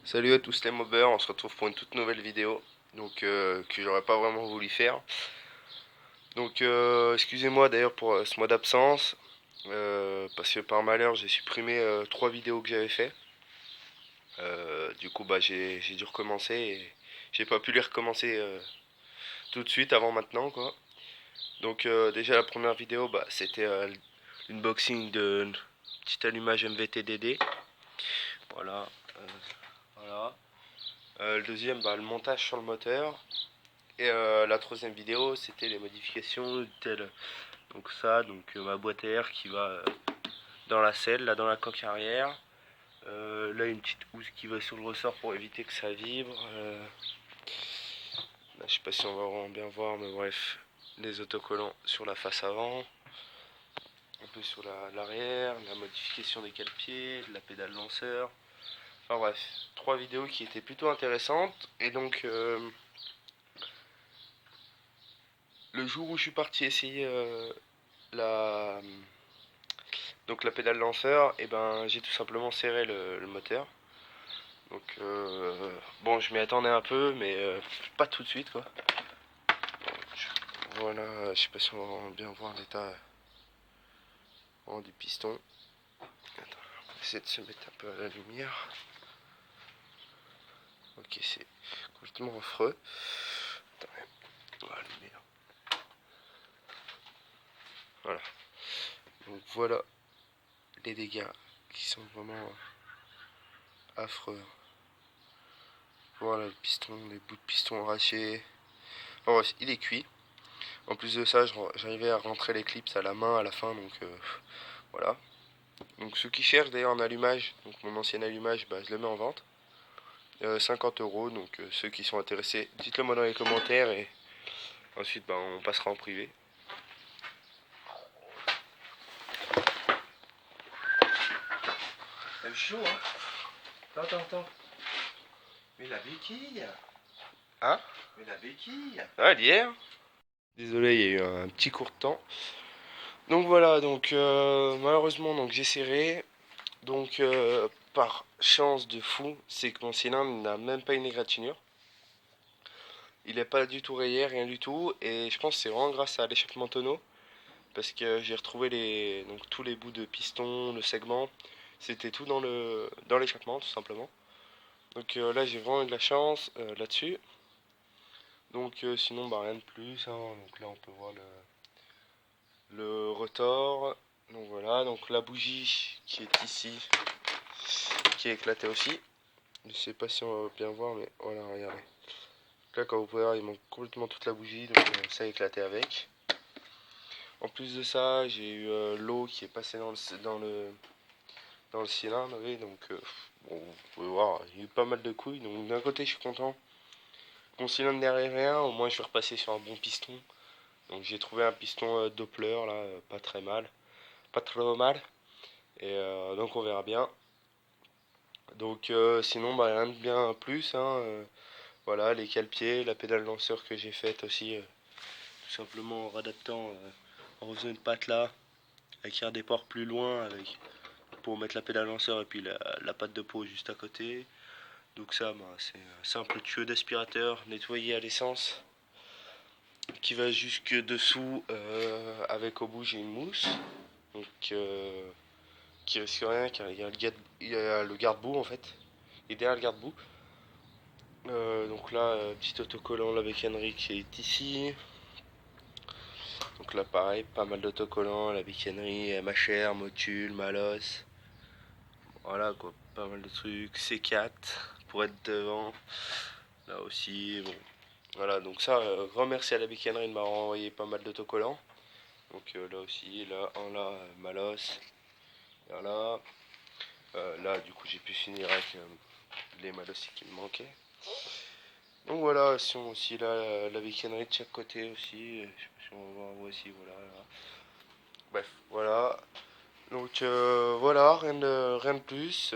Salut à tous les mobbers, on se retrouve pour une toute nouvelle vidéo que j'aurais pas vraiment voulu faire. Excusez-moi d'ailleurs pour ce mois d'absence parce que par malheur j'ai supprimé 3 vidéos que j'avais fait. J'ai dû recommencer et j'ai pas pu les recommencer tout de suite avant maintenant quoi. Déjà la première vidéo c'était l'unboxing de petit allumage MVT-DD. Voilà, euh, voilà. Le deuxième le montage sur le moteur. La troisième vidéo, c'était les modifications telles ma boîte à air qui va dans la selle, là dans la coque arrière. Là une petite housse qui va sur le ressort pour éviter que ça vibre. Là, je sais pas si on va vraiment bien voir, mais bref, les autocollants sur la face avant, un peu sur l'arrière, la modification des cale-pieds, de la pédale lanceur. Enfin bref, 3 vidéos qui étaient plutôt intéressantes. Le jour où je suis parti essayer la la pédale lanceur, et ben j'ai tout simplement serré le moteur. Bon, je m'y attendais un peu, mais pas tout de suite quoi. Voilà, je sais pas si on va bien voir l'état du piston. Attends, on va essayer de se mettre un peu à la lumière. Ok, c'est complètement affreux. Attends, on va allumer. Voilà. Donc voilà les dégâts qui sont vraiment affreux. Voilà le piston, les bouts de piston arrachés. Enfin bref, il est cuit. En plus de ça, j'arrivais à rentrer les clips à la main à la fin, voilà. Donc ceux qui cherchent d'ailleurs un allumage, donc mon ancien allumage, je le mets en vente. 50 euros, ceux qui sont intéressés, dites-le moi dans les commentaires et ensuite on passera en privé. C'est chaud hein. Attends. Mais la béquille. Hein. Mais la béquille. Ah d'hier. Désolé, il y a eu un petit court de temps. Donc voilà, malheureusement j'ai serré. Par chance de fou, c'est que mon cylindre n'a même pas une égratignure. Il n'est pas du tout rayé, rien du tout. Et je pense que c'est vraiment grâce à l'échappement tonneau. Parce que j'ai retrouvé tous les bouts de piston, le segment. C'était tout dans l'échappement, tout simplement. Là, j'ai vraiment eu de la chance là-dessus. Sinon, rien de plus, hein. Donc là, on peut voir le rotor. Donc voilà, donc la bougie qui est ici, qui est éclatée aussi. Je sais pas si on va bien voir, mais voilà, regardez. Là, comme vous pouvez voir, il manque complètement toute la bougie, ça a éclaté avec. En plus de ça, j'ai eu l'eau qui est passée dans le cylindre, oui, bon, vous pouvez voir, il y a eu pas mal de couilles. Donc d'un côté, je suis content. Mon cylindre derrière rien, au moins je vais repasser sur un bon piston. Donc j'ai trouvé un piston Doppler là, pas très mal, pas trop mal. Donc on verra bien. Sinon, rien de bien plus, hein. Voilà, les cale-pieds, la pédale lanceur que j'ai faite aussi, tout simplement en réadaptant, en refaisant une patte là, avec un départ plus loin, pour mettre la pédale lanceur et puis la patte de peau juste à côté. Donc ça, c'est un simple tuyau d'aspirateur nettoyé à l'essence qui va jusque dessous avec au bout j'ai une mousse. Donc qui risque rien car il y a le garde-boue en fait. Et derrière le garde-boue. Petit autocollant la bécannerie qui est ici. Donc là pareil, pas mal d'autocollants, la bécannerie, MHR, Motul, Malos. Voilà quoi, pas mal de trucs. C4 pour être devant. Là aussi, bon. Voilà, donc ça, grand merci à la bécannerie de m'avoir envoyé pas mal d'autocollants. Là aussi, là, Malos. Voilà. Là, du coup, j'ai pu finir avec les Malos qui me manquaient. Donc voilà, si on aussi là, la bécannerie de chaque côté aussi. Je sais pas si on va voir aussi, voilà. Là. Bref, voilà. Voilà, rien de plus.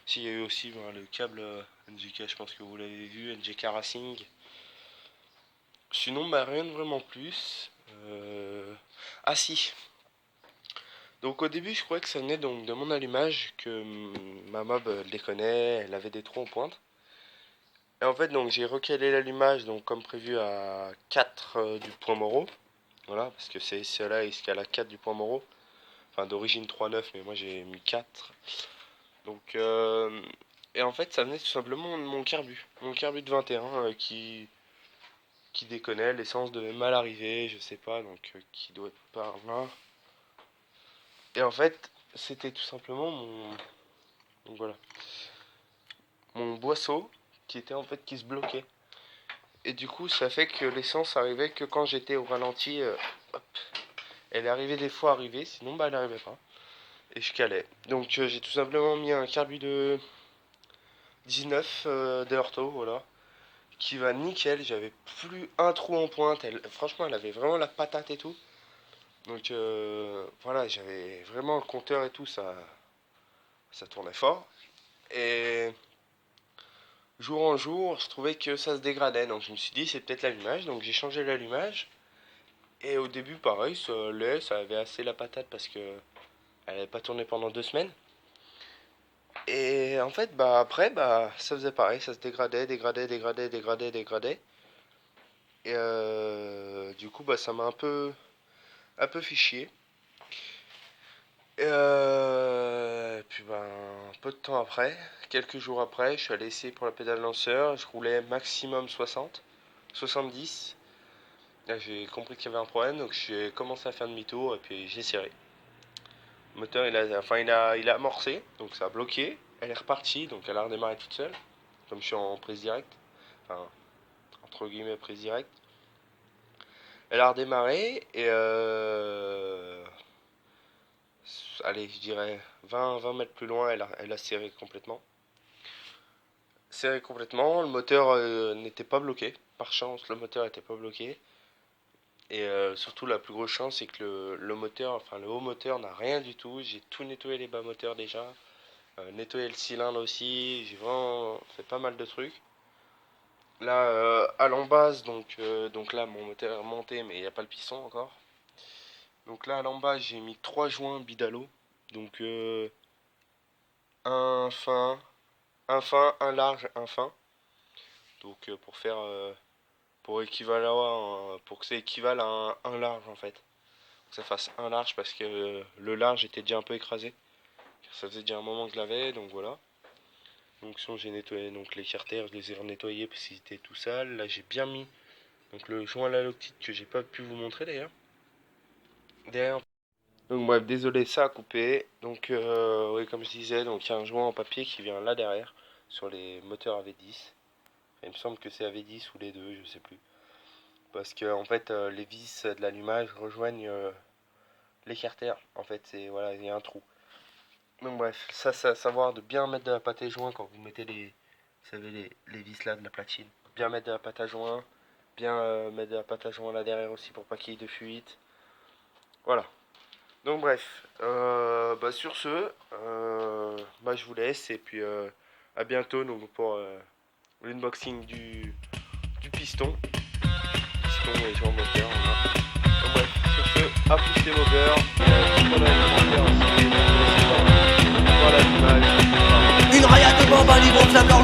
S'il y a eu aussi le câble NGK, je pense que vous l'avez vu, NGK Racing. Sinon, rien de vraiment plus. Ah si. Donc au début je croyais que ça venait donc de mon allumage, que ma mob elle déconnait, elle avait des trous en pointe. Et en fait donc j'ai recalé l'allumage donc comme prévu à 4 du point Moreau. Voilà, parce que c'est cela il se cale à 4 du point Moreau. Enfin d'origine 3,9 mais moi j'ai mis 4. Donc et en fait ça venait tout simplement de mon carbu. Mon carbu de 21 qui déconnait, l'essence devait mal arriver, je sais pas, donc qui doit être par là. Et en fait c'était tout simplement donc voilà, mon boisseau qui était en fait qui se bloquait. Et du coup ça fait que l'essence arrivait que quand j'étais au ralenti. Hop. Elle est arrivée des fois arrivée, sinon bah elle arrivait pas. Et je calais. Donc j'ai tout simplement mis un carbu de 19 d'Orto, voilà. Qui va nickel, j'avais plus un trou en pointe. Franchement elle avait vraiment la patate et tout. Donc voilà, j'avais vraiment le compteur et tout, ça tournait fort. Et jour en jour, je trouvais que ça se dégradait. Donc je me suis dit c'est peut-être l'allumage. Donc j'ai changé l'allumage. Et au début pareil, ça avait assez la patate parce que elle n'avait pas tourné pendant 2 semaines. Et en fait bah après bah ça faisait pareil, ça se dégradait. Et du coup bah ça m'a un peu fait chier. Et puis ben un peu de temps après, quelques jours après, je suis allé essayer pour la pédale lanceur, je roulais maximum 60, 70. Là j'ai compris qu'il y avait un problème, donc j'ai commencé à faire demi-tour et puis j'ai serré. Le moteur il a amorcé, donc ça a bloqué, elle est repartie, donc elle a redémarré toute seule, comme je suis en prise directe, enfin entre guillemets prise directe. Elle a redémarré et allez, je dirais 20 mètres plus loin, elle a serré complètement. Serré complètement, le moteur n'était pas bloqué. Par chance, le moteur n'était pas bloqué. Et surtout, la plus grosse chance, c'est que le moteur, enfin le haut moteur n'a rien du tout. J'ai tout nettoyé les bas moteurs déjà. Nettoyé le cylindre aussi. J'ai vraiment fait pas mal de trucs. Là, à l'embase, donc là, mon moteur est remonté, mais il n'y a pas le piston encore. Donc là, à l'embase, j'ai mis 3 joints Bidalo. Donc un fin, un large, un fin. Donc pour que ça équivale à un large en fait. Que ça fasse un large parce que le large était déjà un peu écrasé. Ça faisait déjà un moment que je l'avais, donc voilà. Donc sinon j'ai nettoyé donc les carters, je les ai renettoyés parce qu'ils étaient tout sales. Là j'ai bien mis donc le joint à la loctite que j'ai pas pu vous montrer d'ailleurs. Derrière. Donc bref, désolé, ça a coupé. Donc oui, comme je disais, donc il y a un joint en papier qui vient là derrière sur les moteurs AV10. Il me semble que c'est AV10 ou les deux, je sais plus. Parce que en fait les vis de l'allumage rejoignent les carters. En fait c'est voilà, il y a un trou. Donc bref, ça c'est à savoir de bien mettre de la pâte à joint quand vous mettez vous savez les vis là de la platine. Bien mettre de la pâte à joint, bien mettre de la pâte à joint là derrière aussi pour pas qu'il y ait de fuite. Voilà. Donc bref, bah sur ce, bah je vous laisse et puis à bientôt donc pour l'unboxing du piston. Piston et joint moteur. Voilà. Donc bref, sur ce, à plus les movers. Voilà l'image. Une rayade de bombes, un livre de flamme.